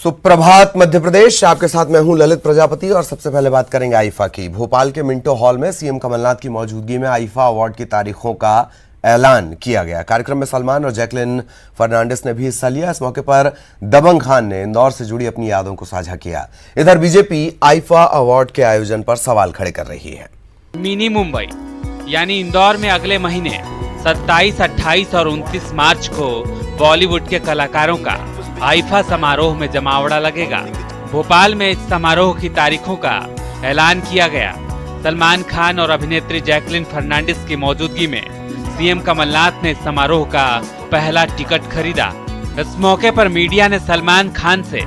सुप्रभात मध्य प्रदेश, आपके साथ मैं हूं ललित प्रजापति और सबसे पहले बात करेंगे आईफा की। भोपाल के मिंटो हॉल में सीएम कमलनाथ की मौजूदगी में आईफा अवार्ड की तारीखों का ऐलान किया गया। कार्यक्रम में सलमान और जैकलिन फर्नांडिस ने भी हिस्सा लिया। इस मौके पर दबंग खान ने इंदौर से जुड़ी अपनी यादों को साझा किया। इधर बीजेपी आईफा अवार्ड के आयोजन पर सवाल खड़े कर रही है। मिनी मुंबई यानी इंदौर में अगले महीने 27, 28 और 29 मार्च को बॉलीवुड के कलाकारों का आईफा समारोह में जमावड़ा लगेगा। भोपाल में इस समारोह की तारीखों का ऐलान किया गया। सलमान खान और अभिनेत्री जैकलिन फर्नांडिस की मौजूदगी में सीएम कमलनाथ ने इस समारोह का पहला टिकट खरीदा। इस मौके पर मीडिया ने सलमान खान से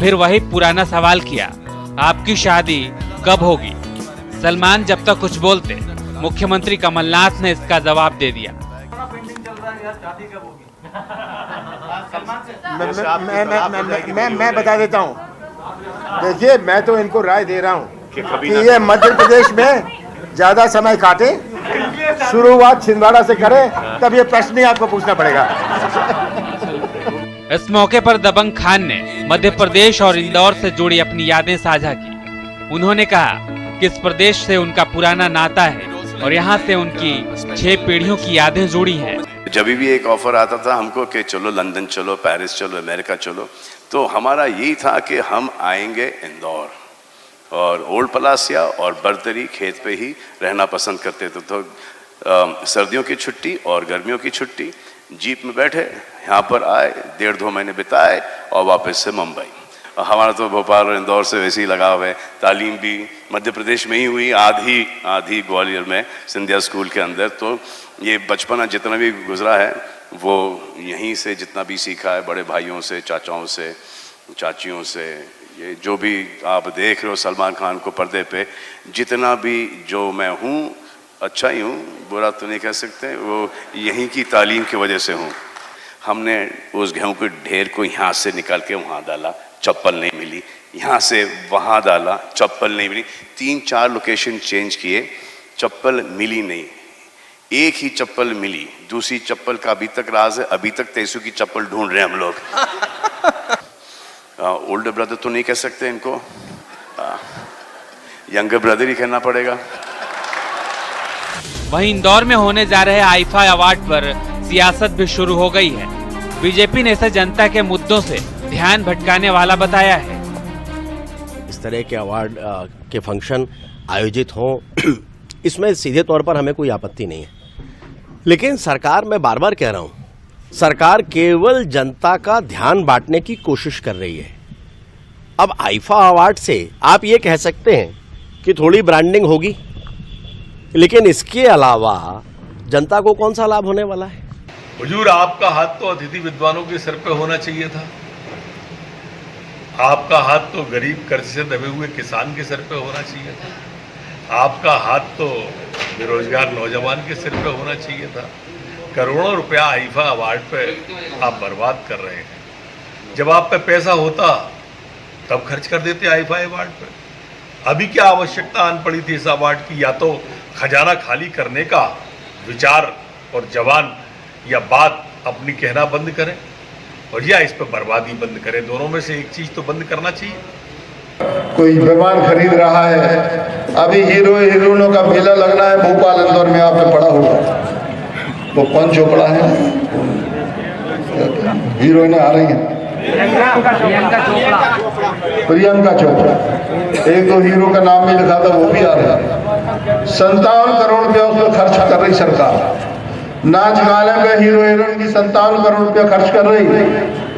फिर वही पुराना सवाल किया, आपकी शादी कब होगी? सलमान जब तक कुछ बोलते, मुख्यमंत्री कमलनाथ ने इसका जवाब दे दिया। मैं बता देता हूँ। देखिए, मैं तो इनको राय दे रहा हूँ कि ये मध्य प्रदेश में ज्यादा समय काटे, शुरुआत छिंदवाड़ा से करें, तब ये प्रश्न ही आपको पूछना पड़ेगा। इस मौके पर दबंग खान ने मध्य प्रदेश और इंदौर से जुड़ी अपनी यादें साझा की। उन्होंने कहा कि इस प्रदेश से उनका पुराना नाता है और यहाँ से उनकी 6 पीढ़ियों की यादें जुड़ी हैं। जब भी एक ऑफर आता था हमको कि चलो लंदन चलो, पेरिस चलो, अमेरिका चलो, तो हमारा यही था कि हम आएंगे इंदौर और ओल्ड पलासिया और बर्दरी खेत पे ही रहना पसंद करते थे। तो सर्दियों की छुट्टी और गर्मियों की छुट्टी जीप में बैठे यहाँ पर आए, 1.5-2 महीने बिताए और वापस से मुंबई। हमारा तो भोपाल और इंदौर से वैसे ही लगाव है। तालीम भी मध्य प्रदेश में ही हुई, आधी ग्वालियर में सिंधिया स्कूल के अंदर। तो ये बचपना जितना भी गुजरा है वो यहीं से जितना भी सीखा है, बड़े भाइयों से, चाचाओं से, चाचियों से। ये जो भी आप देख रहे हो सलमान खान को पर्दे पे, जितना भी जो मैं हूँ अच्छा ही हूँ, बुरा तो नहीं कह सकते, वो यहीं की तालीम की वजह से हूँ। हमने उस गेहूँ के ढेर को यहाँ से निकाल के वहाँ डाला, चप्पल नहीं मिली, यहाँ से वहाँ डाला, चप्पल नहीं मिली, 3-4 लोकेशन चेंज किए, चप्पल मिली नहीं। एक ही चप्पल मिली, दूसरी चप्पल का अभी तक राज है। अभी तक तेसू की चप्पल ढूंढ रहे हैं हम लोग। ओल्डर ब्रदर तो नहीं कह सकते इनको, यंगर ब्रदर ही कहना पड़ेगा। वहीं इंदौर में होने जा रहे आईफा अवार्ड पर सियासत भी शुरू हो गई है। बीजेपी ने इसे जनता के मुद्दों से ध्यान भटकाने वाला बताया है। इस तरह के अवार्ड के फंक्शन आयोजित हों, इसमें सीधे तौर पर हमें कोई आपत्ति नहीं है, लेकिन सरकार, मैं बार बार कह रहा हूं, सरकार केवल जनता का ध्यान बांटने की कोशिश कर रही है। अब आईफा अवार्ड से आप ये कह सकते हैं कि थोड़ी ब्रांडिंग होगी, लेकिन इसके अलावा जनता को कौन सा लाभ होने वाला है? हुजूर, आपका हाथ तो अतिथि विद्वानों के सिर पे होना चाहिए था। आपका हाथ तो गरीब कर्ज से दबे हुए किसान के सिर पे होना चाहिए था। आपका हाथ तो बेरोजगार नौजवान के सिर पे होना चाहिए था। करोड़ों रुपया आईफा अवार्ड पे आप बर्बाद कर रहे हैं। जब आप पे पैसा होता तब खर्च कर देते आईफा अवार्ड पे। अभी क्या आवश्यकता आन पड़ी थी इस अवार्ड की? या तो खजाना खाली करने का विचार और जवान या बात अपनी कहना बंद करें, और या इस पर बर्बादी बंद करें। दोनों में से एक चीज तो बंद करना चाहिए। कोई विमान खरीद रहा है, अभी हीरो हीरोइनों का मेला लगना है भोपाल इंदौर में, आपने पढ़ा होगा। वो कौन चोपड़ा है, हीरोइनें आ रही हैं, प्रियंका चोपड़ा। 1-2 हीरो का नाम भी लिखा था, वो भी आ रहा है। 57 करोड़ रुपया उसमें खर्च कर रही सरकार। नाच गाने में हीरो हीरोइन की 57 करोड़ रुपया खर्च कर रही,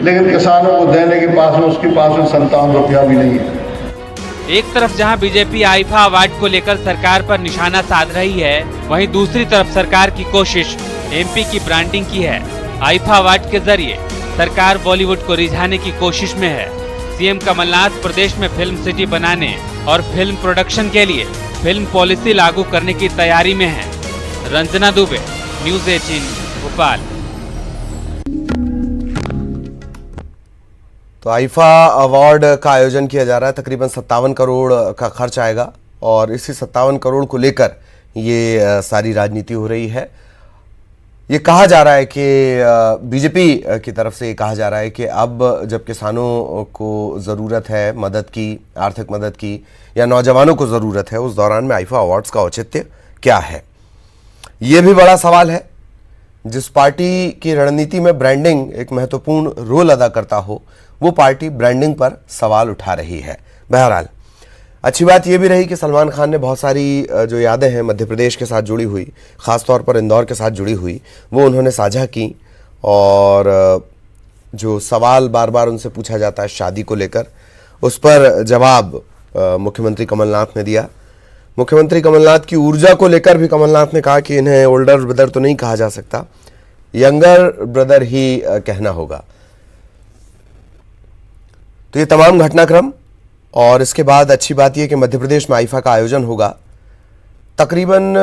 लेकिन किसानों को देने के पास में उसके पास में 57 रुपया भी नहीं है। एक तरफ जहां बीजेपी आईफा अवार्ड को लेकर सरकार पर निशाना साध रही है, वहीं दूसरी तरफ सरकार की कोशिश एमपी की ब्रांडिंग की है। आईफा अवार्ड के जरिए सरकार बॉलीवुड को रिझाने की कोशिश में है। सीएम कमलनाथ प्रदेश में फिल्म सिटी बनाने और फिल्म प्रोडक्शन के लिए फिल्म पॉलिसी लागू करने की तैयारी में है। रंजना दुबे, न्यूज़ 18, भोपाल। तो आईफा अवार्ड का आयोजन किया जा रहा है। तकरीबन 57 करोड़ का खर्च आएगा और इसी 57 करोड़ को लेकर ये सारी राजनीति हो रही है। ये कहा जा रहा है कि बीजेपी की तरफ से ये कहा जा रहा है कि अब जब किसानों को ज़रूरत है मदद की, आर्थिक मदद की, या नौजवानों को ज़रूरत है, उस दौरान में आईफा अवार्ड्स का औचित्य क्या है, ये भी बड़ा सवाल है। जिस पार्टी की रणनीति में ब्रांडिंग एक महत्वपूर्ण रोल अदा करता हो, वो पार्टी ब्रांडिंग पर सवाल उठा रही है। बहरहाल अच्छी बात यह भी रही कि सलमान खान ने बहुत सारी जो यादें हैं मध्य प्रदेश के साथ जुड़ी हुई, ख़ासतौर पर इंदौर के साथ जुड़ी हुई, वो उन्होंने साझा की। और जो सवाल बार बार उनसे पूछा जाता है शादी को लेकर, उस पर जवाब मुख्यमंत्री कमलनाथ ने दिया। मुख्यमंत्री कमलनाथ की ऊर्जा को लेकर भी कमलनाथ ने कहा कि इन्हें ओल्डर ब्रदर तो नहीं कहा जा सकता, यंगर ब्रदर ही कहना होगा। तो ये तमाम घटनाक्रम, और इसके बाद अच्छी बात यह कि मध्य प्रदेश में आईफा का आयोजन होगा। तकरीबन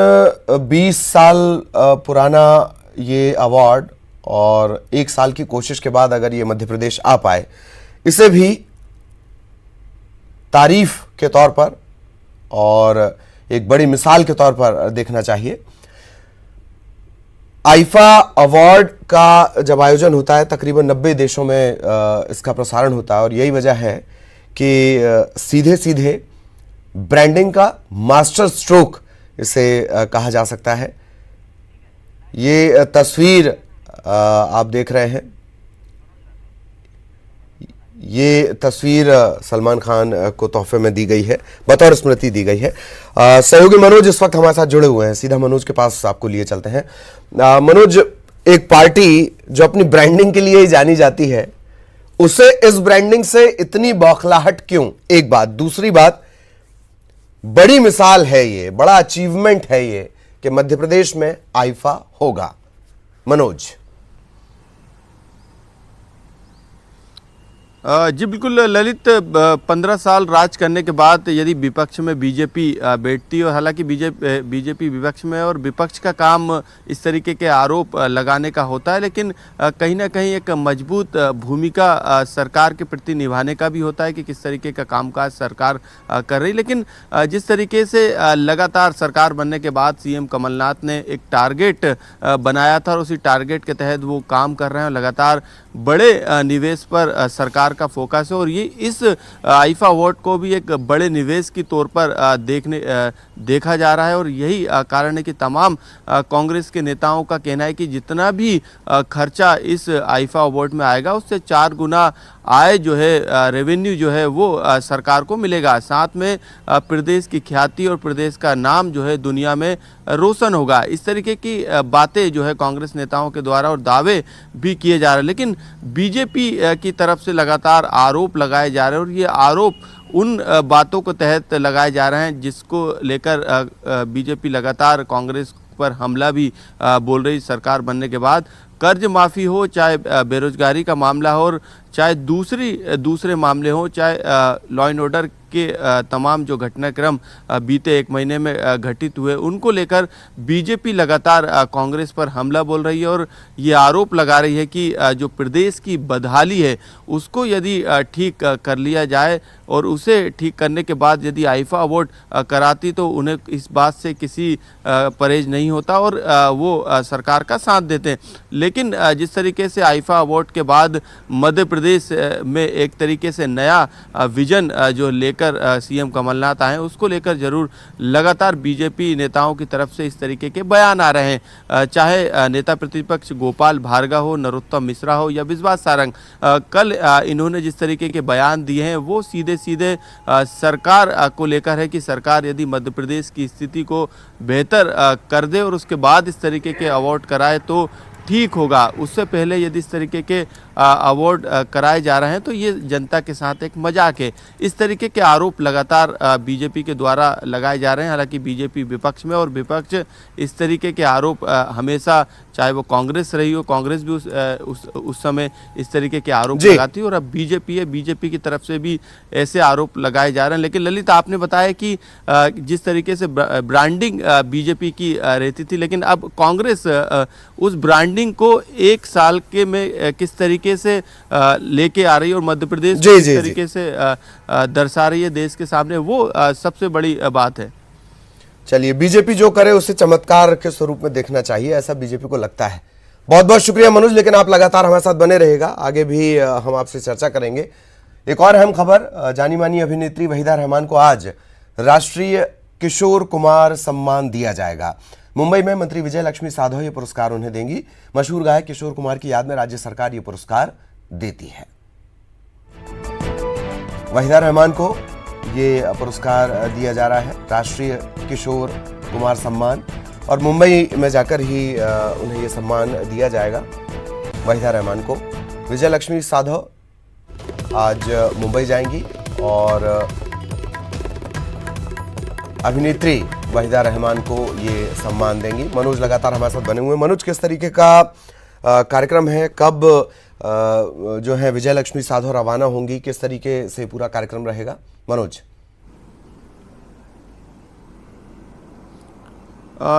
20 साल पुराना ये अवार्ड, और 1 साल की कोशिश के बाद अगर ये मध्य प्रदेश आ पाए, इसे भी तारीफ के तौर पर और एक बड़ी मिसाल के तौर पर देखना चाहिए। आईफा अवार्ड का जब आयोजन होता है तकरीबन 90 देशों में इसका प्रसारण होता है, और यही वजह है कि सीधे सीधे ब्रांडिंग का मास्टर स्ट्रोक इसे कहा जा सकता है। ये तस्वीर आप देख रहे हैं, ये तस्वीर सलमान खान को तोहफे में दी गई है, बतौर स्मृति दी गई है। सहयोगी मनोज इस वक्त हमारे साथ जुड़े हुए हैं, सीधा मनोज के पास आपको लिए चलते हैं। मनोज, एक पार्टी जो अपनी ब्रांडिंग के लिए ही जानी जाती है, उसे इस ब्रांडिंग से इतनी बौखलाहट क्यों? एक बात। दूसरी बात, बड़ी मिसाल है ये, बड़ा अचीवमेंट है ये कि मध्य प्रदेश में आईफा होगा। मनोज। जी बिल्कुल ललित, 15 साल राज करने के बाद यदि विपक्ष में बीजेपी बैठती है, और हालांकि बीजेपी विपक्ष में, और विपक्ष का काम इस तरीके के आरोप लगाने का होता है, लेकिन कहीं ना कहीं एक मजबूत भूमिका सरकार के प्रति निभाने का भी होता है कि किस तरीके का कामकाज सरकार कर रही। लेकिन जिस तरीके से लगातार सरकार बनने के बाद सीएम कमलनाथ ने एक टारगेट बनाया था, और उसी टारगेट के तहत वो काम कर रहे हैं। लगातार बड़े निवेश पर सरकार का फोकस है, और ये इस आईफा अवार्ड को भी एक बड़े निवेश की तौर पर देखा जा रहा है। और यही कारण है कि तमाम कांग्रेस के नेताओं का कहना है कि जितना भी खर्चा इस आईफा अवार्ड में आएगा, उससे 4 गुना आय जो है, रेवेन्यू जो है, वो सरकार को मिलेगा। साथ में प्रदेश की ख्याति और प्रदेश का नाम जो है दुनिया में रोशन होगा। इस तरीके की बातें जो है कांग्रेस नेताओं के द्वारा और दावे भी किए जा रहे हैं। लेकिन बीजेपी की तरफ से लगातार आरोप लगाए जा रहे हैं, और ये आरोप उन बातों के तहत लगाए जा रहे हैं जिसको लेकर बीजेपी लगातार कांग्रेस पर हमला भी बोल रही। सरकार बनने के बाद कर्ज माफ़ी हो, चाहे बेरोजगारी का मामला हो, और चाहे दूसरे मामले हो, चाहे लॉ एंड ऑर्डर के तमाम जो घटनाक्रम बीते 1 महीने में घटित हुए, उनको लेकर बीजेपी लगातार कांग्रेस पर हमला बोल रही है। और ये आरोप लगा रही है कि जो प्रदेश की बदहाली है उसको यदि ठीक कर लिया जाए, और उसे ठीक करने के बाद यदि आईफा अवार्ड कराती, तो उन्हें इस बात से किसी परहेज नहीं होता, और वो सरकार का साथ देते हैं। लेकिन जिस तरीके से आईफा अवार्ड के बाद मध्य प्रदेश में एक तरीके से नया विजन जो लेकर सीएम कमलनाथ आए, उसको लेकर जरूर लगातार बीजेपी नेताओं की तरफ से इस तरीके के बयान आ रहे हैं। चाहे नेता प्रतिपक्ष गोपाल भार्गव हो, नरोत्तम मिश्रा हो, या विश्वास सारंग, कल इन्होंने जिस तरीके के बयान दिए हैं वो सीधे सरकार को लेकर है कि सरकार यदि मध्य प्रदेश की स्थिति को बेहतर कर दे और उसके बाद इस तरीके के अवार्ड कराए तो ठीक होगा। उससे पहले यदि इस तरीके के अवार्ड कराए जा रहे हैं तो ये जनता के साथ एक मजाक है। इस तरीके के आरोप लगातार बीजेपी के द्वारा लगाए जा रहे हैं। हालांकि बीजेपी विपक्ष में, और विपक्ष इस तरीके के आरोप हमेशा, चाहे वो कांग्रेस रही हो, कांग्रेस भी उस समय इस तरीके के आरोप लगाती है, और अब बीजेपी है, बीजेपी की तरफ से भी ऐसे आरोप लगाए जा रहे हैं। लेकिन ललित, आपने बताया कि जिस तरीके से ब्रांडिंग बीजेपी की रहती थी, लेकिन अब कांग्रेस उस ब्रांडिंग को 1 साल के में किस तरीके से लेके आ रही है और मध्य प्रदेश किस तरीके से दर्शा रही है देश के सामने, वो सबसे बड़ी बात है। चलिए, बीजेपी जो करे उसे चमत्कार के स्वरूप में देखना चाहिए, ऐसा बीजेपी को लगता है। बहुत बहुत शुक्रिया मनोज, लेकिन आप लगातार हमारे साथ बने रहेगा, आगे भी हम आपसे चर्चा करेंगे। एक और अहम खबर, जानी मानी अभिनेत्री वहीदा रहमान को आज राष्ट्रीय किशोर कुमार सम्मान दिया जाएगा। मुंबई में मंत्री विजय लक्ष्मी साधो ये पुरस्कार उन्हें देंगी। मशहूर गायक किशोर कुमार की याद में राज्य सरकार ये पुरस्कार देती है। वहीदा रहमान को ये पुरस्कार दिया जा रहा है, राष्ट्रीय किशोर कुमार सम्मान, और मुंबई में जाकर ही उन्हें ये सम्मान दिया जाएगा। वहीदा रहमान को विजय लक्ष्मी साधो आज मुंबई जाएंगी और अभिनेत्री वहीदा रहमान को ये सम्मान देंगी। मनोज लगातार हमारे साथ बने हुए हैं। मनोज, किस तरीके का कार्यक्रम है, कब जो है विजय लक्ष्मी साधो रवाना होंगी, किस तरीके से पूरा कार्यक्रम रहेगा मनोज?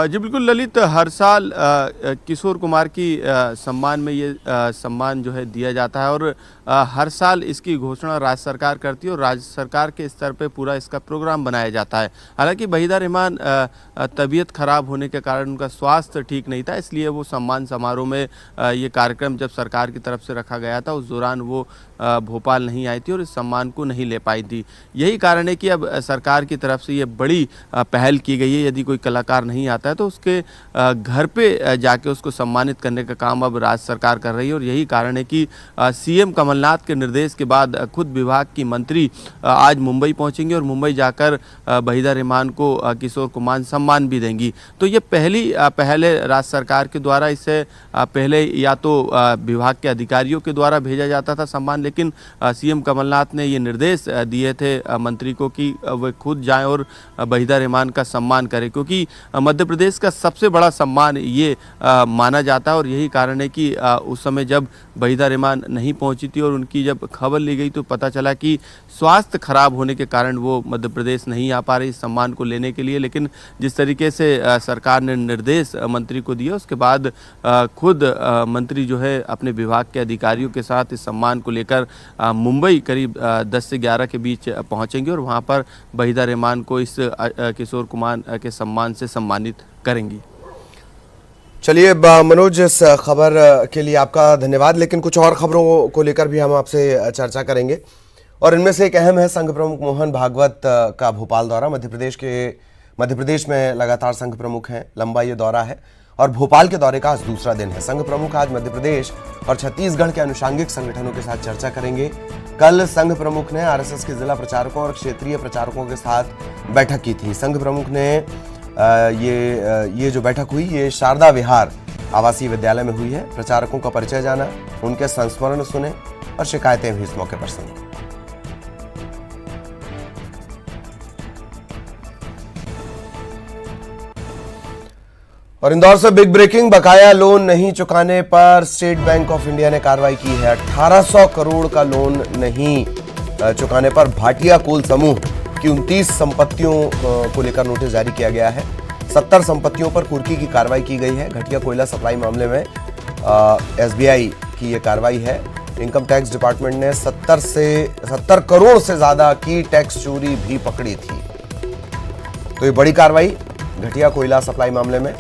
जी बिल्कुल ललित, हर साल किशोर कुमार की सम्मान में ये सम्मान जो है दिया जाता है और हर साल इसकी घोषणा राज्य सरकार करती है और राज्य सरकार के स्तर पे पूरा इसका प्रोग्राम बनाया जाता है। हालांकि वहीदा रहमान तबीयत खराब होने के कारण उनका स्वास्थ्य ठीक नहीं था, इसलिए वो सम्मान समारोह में ये कार्यक्रम जब सरकार की तरफ से रखा गया था उस दौरान वो भोपाल नहीं आई थी और इस सम्मान को नहीं ले पाई थी। यही कारण है कि अब सरकार की तरफ से ये बड़ी पहल की गई है। यदि कोई कलाकार नहीं आता है तो उसके घर पे जाके उसको सम्मानित करने का काम अब राज्य सरकार कर रही है और यही कारण है कि सीएम कमलनाथ के निर्देश के बाद खुद विभाग की मंत्री आज मुंबई पहुंचेंगे और मुंबई जाकर वहीदा रहमान को किशोर कुमार सम्मान भी देंगी। तो ये पहले राज्य सरकार के द्वारा, इससे पहले या तो विभाग के अधिकारियों के द्वारा भेजा जाता था सम्मान, लेकिन सीएम कमलनाथ ने ये निर्देश दिए थे मंत्री को कि वे खुद जाएं और वहीदा रहमान का सम्मान करें, क्योंकि मध्य प्रदेश का सबसे बड़ा सम्मान ये माना जाता है और यही कारण है कि उस समय जब वहीदा रहमान नहीं पहुंची थी और उनकी जब खबर ली गई तो पता चला कि स्वास्थ्य खराब होने के कारण वो मध्य प्रदेश नहीं आ पा रही इस सम्मान को लेने के लिए। लेकिन जिस तरीके से सरकार ने निर्देश मंत्री को दिया उसके बाद खुद मंत्री जो है अपने विभाग के अधिकारियों के साथ इस सम्मान को लेकर मुंबई करीब 10 से 11 के बीच पहुंचेंगे और वहां पर वहीदा रहमान को इस किशोर कुमार के सम्मान से सम्मानित करेंगी। चलिए मनोज, इस खबर के लिए आपका धन्यवाद, लेकिन कुछ और खबरों को लेकर भी हम आपसे चर्चा करेंगे और इनमें से एक अहम है संघ प्रमुख मोहन भागवत का भोपाल दौरा। मध्य प्रदेश में लगातार संघ प्रमुख हैं, लंबा ये दौरा है और भोपाल के दौरे का आज दूसरा दिन है। संघ प्रमुख आज मध्य प्रदेश और छत्तीसगढ़ के अनुषंगिक संगठनों के साथ चर्चा करेंगे। कल संघ प्रमुख ने आरएसएस के जिला प्रचारकों और क्षेत्रीय प्रचारकों के साथ बैठक की थी। संघ प्रमुख ने ये जो बैठक हुई ये शारदा विहार आवासीय विद्यालय में हुई है। प्रचारकों का परिचय जाना, उनके संस्मरण सुने और शिकायतें भी इस मौके पर सुनी। और इंदौर से बिग ब्रेकिंग, बकाया लोन नहीं चुकाने पर स्टेट बैंक ऑफ इंडिया ने कार्रवाई की है। 1800 करोड़ का लोन नहीं चुकाने पर भाटिया कोल समूह की 29 संपत्तियों को लेकर नोटिस जारी किया गया है। 70 संपत्तियों पर कुर्की की कार्रवाई की गई है। घटिया कोयला सप्लाई मामले में एसबीआई की यह कार्रवाई है। इनकम टैक्स डिपार्टमेंट ने 70 करोड़ से ज्यादा की टैक्स चोरी भी पकड़ी थी। तो ये बड़ी कार्रवाई घटिया कोयला सप्लाई मामले में।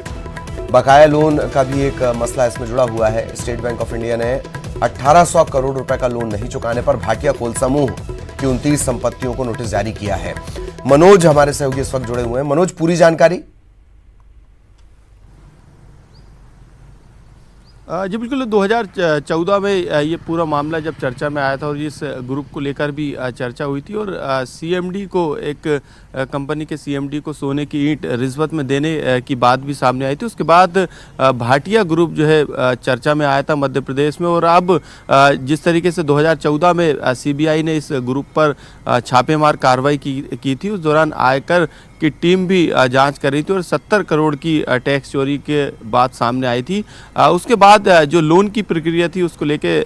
बकाया लोन का भी एक मसला इसमें जुड़ा हुआ है। स्टेट बैंक ऑफ इंडिया ने 1800 करोड़ रुपए का लोन नहीं चुकाने पर भाटिया कोल समूह की 29 संपत्तियों को नोटिस जारी किया है। मनोज हमारे सहयोगी इस वक्त जुड़े हुए हैं। मनोज, पूरी जानकारी। जी बिल्कुल, 2014 में ये पूरा मामला जब चर्चा में आया था और इस ग्रुप को लेकर भी चर्चा हुई थी और सीएमडी को, एक कंपनी के सीएमडी को सोने की ईंट रिश्वत में देने की बात भी सामने आई थी। उसके बाद भाटिया ग्रुप जो है चर्चा में आया था मध्य प्रदेश में और अब जिस तरीके से 2014 में सीबीआई ने इस ग्रुप पर छापेमार कार्रवाई की थी, उस दौरान आयकर की टीम भी जांच कर रही थी और 70 करोड़ की टैक्स चोरी के बात सामने आई थी। उसके बाद जो लोन की प्रक्रिया थी उसको लेके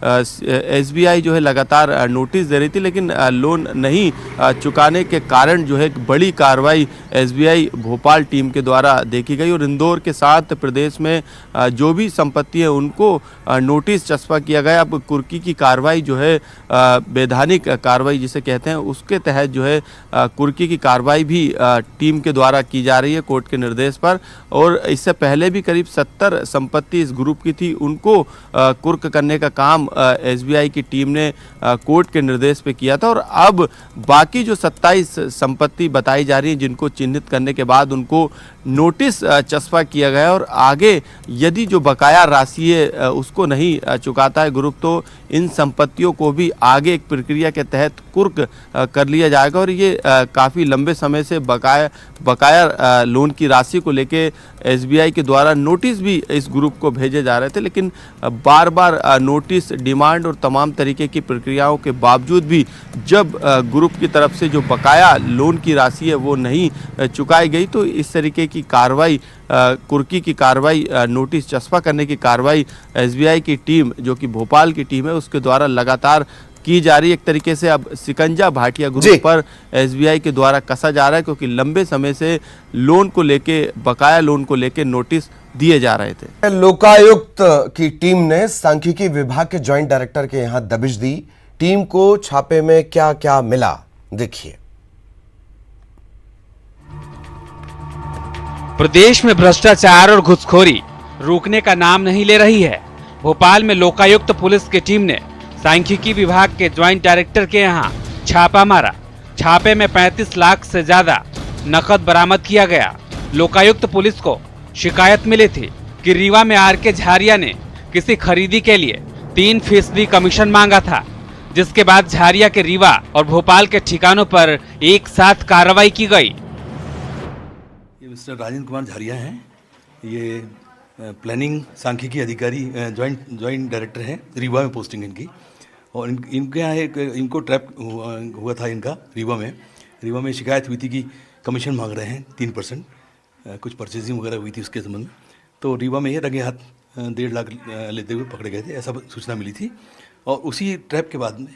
एसबीआई जो है लगातार नोटिस दे रही थी, लेकिन लोन नहीं चुकाने के कारण जो है एक बड़ी कार्रवाई एसबीआई भोपाल टीम के द्वारा देखी गई और इंदौर के साथ प्रदेश में जो भी संपत्ति है उनको नोटिस चस्पा किया गया। अब कुर्की की कार्रवाई जो है वैधानिक कार्रवाई जिसे कहते हैं उसके तहत जो है कुर्की की कार्रवाई भी टीम के द्वारा की जा रही है कोर्ट के निर्देश पर। और इससे पहले भी करीब 70 संपत्ति इस ग्रुप की थी, उनको कुर्क करने का काम एसबीआई की टीम ने कोर्ट के निर्देश पे किया था। और अब बाकी जो 27 संपत्ति बताई जा रही है जिनको चिन्हित करने के बाद उनको नोटिस चस्पा किया गया और आगे यदि जो बकाया राशि है उसको नहीं चुकाता है ग्रुप तो इन संपत्तियों को भी आगे एक प्रक्रिया के तहत कुर्क कर लिया जाएगा। और ये काफ़ी लंबे समय से बकाया लोन की राशि को लेके एसबीआई के द्वारा नोटिस भी इस ग्रुप को भेजे जा रहे थे, लेकिन बार बार नोटिस डिमांड और तमाम तरीके की प्रक्रियाओं के बावजूद भी जब ग्रुप की तरफ से जो बकाया लोन की राशि है वो नहीं चुकाई गई तो इस तरीके की कार्रवाई कुर्की की कार्रवाई नोटिस चस्पा करने की कार्रवाई एसबीआई की टीम जो कि भोपाल की टीम है उसके द्वारा लगातार की जा रही है। एक तरीके से अब सिकंजा भाटिया ग्रुप पर एसबीआई के द्वारा कसा जा रहा है क्योंकि लंबे समय से लोन को लेके बकाया लोन को लेके नोटिस दिए जा रहे थे। लोकायुक्त की टीम ने सांख्यिकी विभाग के ज्वाइंट डायरेक्टर के यहां दबिश दी। टीम को छापे में क्या क्या मिला देखिए। प्रदेश में भ्रष्टाचार और घुसखोरी रुकने का नाम नहीं ले रही है। भोपाल में लोकायुक्त पुलिस की टीम ने सांख्यिकी विभाग के ज्वाइंट डायरेक्टर के यहां छापा मारा। छापे में 35 लाख से ज्यादा नकद बरामद किया गया। लोकायुक्त पुलिस को शिकायत मिली थी कि रीवा में आरके झारिया ने किसी खरीदी के लिए 3% कमीशन मांगा था, जिसके बाद झारिया के रीवा और भोपाल के ठिकानों पर एक साथ कार्रवाई की गई। ये मिस्टर राजेंद्र कुमार झारिया हैं, ये प्लानिंग सांख्यिकी अधिकारी ज्वाइंट डायरेक्टर हैं, रीवा में पोस्टिंग इनकी। और इनके यहाँ इनको ट्रैप हुआ था इनका रीवा में शिकायत हुई थी कि कमीशन मांग रहे हैं 3%, कुछ परचेजिंग वगैरह हुई थी उसके संबंध में। तो रीवा में ये रंगे हाथ 1.5 लाख लेते हुए पकड़े गए थे, ऐसा सूचना मिली थी। और उसी ट्रैप के बाद में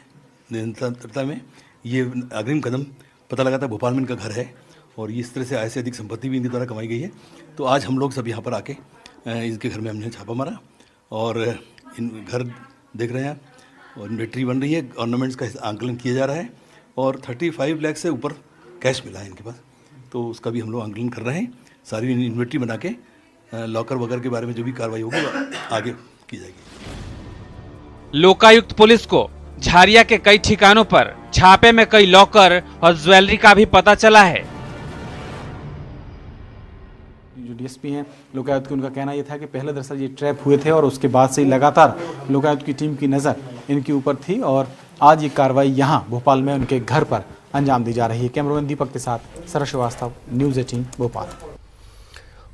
निरंतरता में ये अग्रिम कदम पता लगा था भोपाल में इनका घर है और इस तरह से आय से अधिक संपत्ति भी इनके द्वारा कमाई गई है। तो आज हम लोग सब यहाँ पर आके इनके घर में हमने छापा मारा और इन घर देख रहे हैं और इन्वेंट्री बन रही है, ऑर्नामेंट्स का आंकलन किया जा रहा है और 35 लाख से ऊपर कैश मिला है इनके पास, तो उसका भी हम लोग आंकलन कर रहे हैं। सारी इन्वेंट्री बना के लॉकर वगैरह के बारे में जो भी कार्रवाई होगी आगे की जाएगी। लोकायुक्त पुलिस को झारिया के कई ठिकानों पर छापे में कई लॉकर और ज्वेलरी का भी पता चला है। जो डीएसपी हैं लोकायुक्त की, उनका कहना यह था कि पहले दरअसल ये ट्रैप हुए थे और उसके बाद से लगातार लोकायुक्त की टीम की नज़र इनके ऊपर थी और आज ये कार्रवाई यहाँ भोपाल में उनके घर पर अंजाम दी जा रही है। कैमरामैन दीपक के साथ सरस श्रीवास्तव, न्यूज़ 18 भोपाल।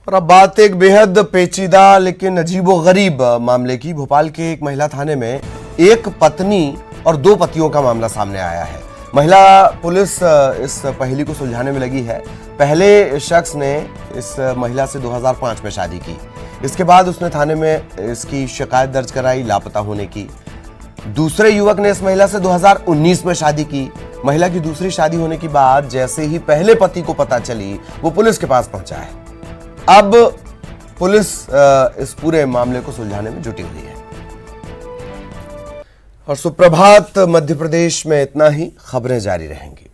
और अब बात एक बेहद पेचीदा लेकिन अजीबोगरीब मामले की। भोपाल के एक महिला थाने में एक पत्नी और 2 पतियों का मामला सामने आया है। महिला पुलिस इस पहेली को सुलझाने में लगी है। पहले शख्स ने इस महिला से 2005 में शादी की, इसके बाद उसने थाने में इसकी शिकायत दर्ज कराई लापता होने की। दूसरे युवक ने इस महिला से 2019 में शादी की। महिला की दूसरी शादी होने के बाद जैसे ही पहले पति को पता चली वो पुलिस के पास पहुंचा है। अब पुलिस इस पूरे मामले को सुलझाने में जुटी हुई है। और सुप्रभात मध्य प्रदेश में इतना ही, खबरें जारी रहेंगी।